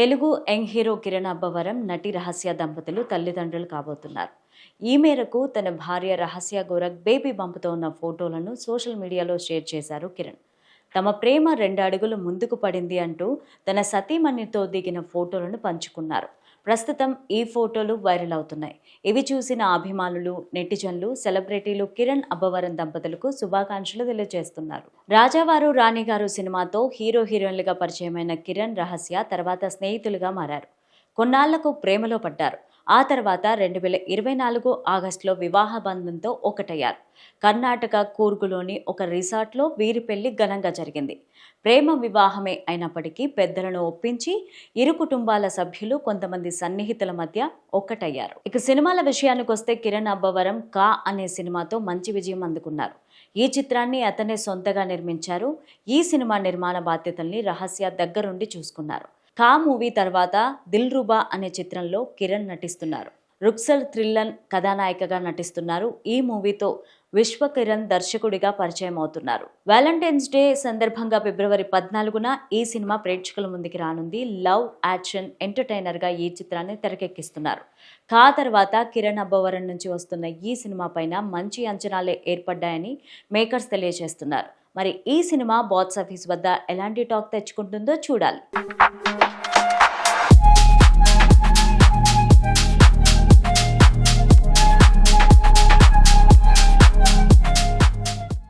Telugu young hero Kiran Abbavaram నటి రహస్య దంపతులు తల్లిదండ్రులు కాబోతున్నారు. ఈ మేరకు తన భార్య రహస్య గోరఖ్ బేబీ బంపుతో ఉన్న ఫోటోలను సోషల్ మీడియాలో షేర్ చేశారు కిరణ్. తమ ప్రేమ 2 అడుగులు ముందుకు పడింది అంటూ తన సతీమణితో దిగిన ఫోటోలను పంచుకున్నారు. ప్రస్తుతం ఈ ఫోటోలు వైరల్ అవుతున్నాయి. ఇవి చూసిన అభిమానులు, నెటిజన్లు, సెలబ్రిటీలు కిరణ్ అబ్బవరం దంపతులకు శుభాకాంక్షలు తెలియజేస్తున్నారు. రాజావారు రాణిగారు సినిమాతో హీరో హీరోయిన్లుగా పరిచయమైన కిరణ్, రహస్య తర్వాత స్నేహితులుగా మారారు. కొన్నాళ్లకు ప్రేమలో పడ్డారు. ఆ తర్వాత 2024 ఆగస్టులో వివాహ బంధంతో ఒకటయ్యారు. కర్ణాటక కూర్గులోని ఒక రిసార్ట్లో వీరి పెళ్లి ఘనంగా జరిగింది. ప్రేమ వివాహమే అయినప్పటికీ పెద్దలను ఒప్పించి ఇరు కుటుంబాల సభ్యులు, కొంతమంది సన్నిహితుల మధ్య ఒక్కటయ్యారు. ఇక సినిమాల విషయానికి వస్తే కిరణ్ అబ్బవరం కా అనే సినిమాతో మంచి విజయం అందుకున్నారు. ఈ చిత్రాన్ని అతనే సొంతగా నిర్మించారు. ఈ సినిమా నిర్మాణ బాధ్యతల్ని రహస్య దగ్గరుండి చూసుకున్నారు. కా మూవీ తర్వాత దిల్రుబా అనే చిత్రంలో కిరణ్ నటిస్తున్నారు. రుక్సల్ థ్రిల్లన్ కథానాయికగా నటిస్తున్నారు. ఈ మూవీతో విశ్వ కిరణ్ దర్శకుడిగా పరిచయం అవుతున్నారు. వ్యాలంటైన్స్ డే సందర్భంగా ఫిబ్రవరి 14న ఈ సినిమా ప్రేక్షకుల ముందుకి రానుంది. లవ్, యాక్షన్, ఎంటర్టైనర్గా ఈ చిత్రాన్ని తెరకెక్కిస్తున్నారు. కా తర్వాత కిరణ్ అబ్బవరం నుంచి వస్తున్న ఈ సినిమా పైన మంచి అంచనాలే ఏర్పడ్డాయని మేకర్స్ తెలియజేస్తున్నారు. మరి ఈ సినిమా బాక్స్ ఆఫీస్ వద్ద ఎలాంటి టాక్ తెచ్చుకుంటుందో చూడాలి.